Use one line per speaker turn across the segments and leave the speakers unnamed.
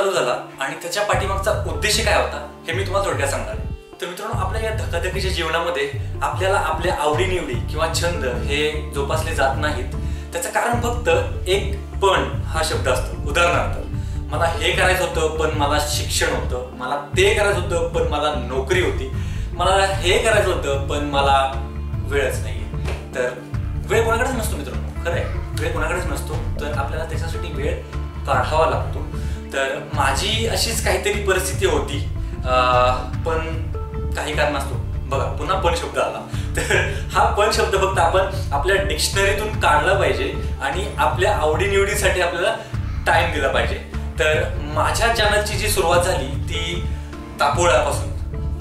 चालू झाला आणि त्याच्या पाठीमागचा उद्देश काय होता हे मी तुम्हाला थोडक्यात सांगणार आहे। तर मित्रांनो, आपल्या या धकाधकीच्या जीवनामध्ये आपल्याला आपल्या आवडीनिवडी किंवा छंद हे जोपासले जात नाहीत। त्याचं कारण फक्त एक पण हा शब्द असतो। उदाहरणार्थ, मला हे करायचं होतं पण मला शिक्षण होतं, मला ते करायचं होतं पण मला नोकरी होती, मला हे करायचं होतं पण मला वेळच नाहीये। तर वेळ कोणाकडेच नसतो मित्रांनो, खरं आहे, वेळ कोणाकडेच नसतो, तर आपल्याला त्याच्यासाठी वेळ काढावा लागतो। तर माझी अशीच काहीतरी परिस्थिती होती, पण काही कारणास्तव बघा पुन्हा पण शब्द आला। तर हा पण शब्द फक्त आपण आपल्या डिक्शनरीतून काढला पाहिजे आणि आपल्या आवडीनिवडीसाठी आपल्याला टाइम दिला पाहिजे। तर माझ्या चॅनलची जी सुरुवात झाली ती तापोळ्यापासून।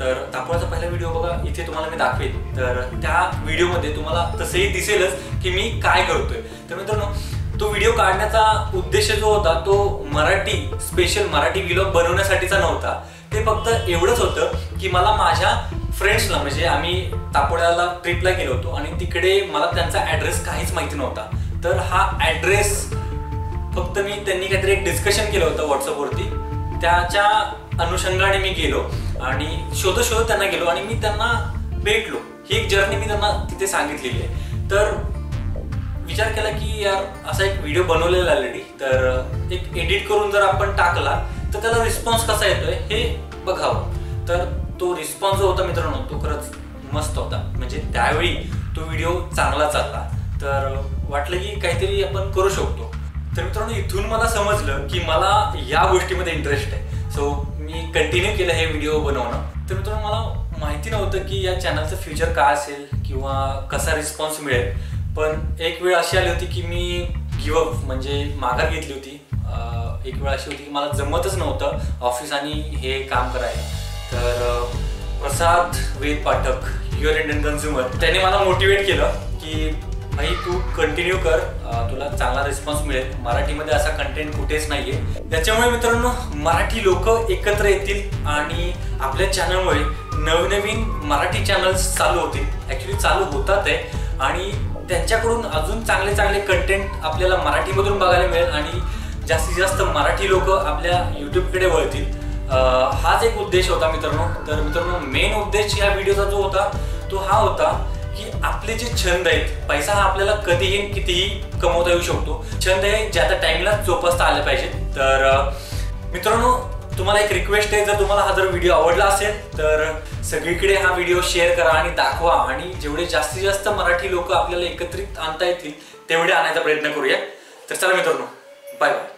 तर तापोळ्याचा पहिला व्हिडिओ बघा, इथे तुम्हाला मी दाखवेन। तर त्या व्हिडिओमध्ये तुम्हाला तसंही दिसेलच की मी काय करतोय। तर मित्रांनो, तो व्हिडिओ काढण्याचा उद्देश जो होता तो मराठी स्पेशल मराठी व्लॉग बनवण्यासाठीचा नव्हता। ते फक्त एवढंच होतं की मला माझ्या फ्रेंड्सला, म्हणजे आम्ही तापोळ्याला ट्रिपला गेलो होतो आणि तिकडे मला त्यांचा ॲड्रेस काहीच माहिती नव्हता। तर हा ॲड्रेस फक्त त्यांनी काहीतरी एक डिस्कशन केलं होतं व्हॉट्सअपवरती, त्याच्या अनुषंगाने मी गेलो आणि शोधत त्यांना गेलो आणि मी त्यांना भेटलो। ही एक जर्नी मी त्यांना तिथे सांगितलेली आहे। तर विचार केला की यार असा एक व्हिडिओ बनवलेला ऑलरेडी, तर एक एडिट करून जर आपण टाकला तर त्याला रिस्पॉन्स कसा येतोय हे बघावं। तर तो रिस्पॉन्स जो होता मित्रांनो तो खरंच मस्त होता, म्हणजे त्यावेळी तो व्हिडिओ चांगला चालला। तर वाटलं की काहीतरी आपण करू शकतो। तर मित्रांनो, इथून मला समजलं की मला या गोष्टीमध्ये इंटरेस्ट आहे। सो मी कंटिन्यू केलं हे व्हिडिओ बनवणं। तर मित्रांनो, मला माहिती नव्हतं की या चॅनलचं फ्युचर काय असेल किंवा कसा रिस्पॉन्स मिळेल, पण एक वेळ अशी आली होती की मी गिव्हअप म्हणजे माघार घेतली होती। एक वेळ अशी होती की मला जमतच नव्हतं ऑफिस आणि हे काम करायला। तर प्रसाद वेद पाठक, युअर इंडियन कन्झ्युमर, त्याने मला मोटिवेट केलं की भाई तू कंटिन्यू कर, तुला चांगला रिस्पॉन्स मिळेल, मराठीमध्ये असा कंटेंट कुठेच नाहीये। त्याच्यामुळे मित्रांनो, मराठी लोक एकत्र येतील आणि आपल्या चॅनलमुळे नवनवीन मराठी चॅनल्स चालू होतील। ॲक्च्युली चालू होतात आहे आणि त्यांच्याकडून अजून चांगले चांगले कंटेंट आपल्याला मराठीमधून बघायला मिळेल आणि जास्तीत जास्त मराठी लोक आपल्या यूट्यूबकडे वळतील। हाच एक उद्देश होता मित्रांनो। तर मित्रांनो, मेन उद्देश या व्हिडिओचा जो होता तो हा होता की आपले जे छंद आहेत, पैसा हा आपल्याला कधीही कितीही कमवता येऊ शकतो, छंद हे ज्या त्या टाइमला जोपासता आले पाहिजे। तर मित्रांनो, तुम्हाला एक रिक्वेस्ट आहे, जर तुम्हाला हा व्हिडिओ आवडला असेल तर सगळीकडे हा व्हिडिओ शेअर करा आणि दाखवा आणि जेवढे जास्तीत जास्त मराठी लोक आपल्याला एकत्रित आणता येतील तेवढे आणायचा प्रयत्न करूया। तर चला मित्रांनो, बाय बाय।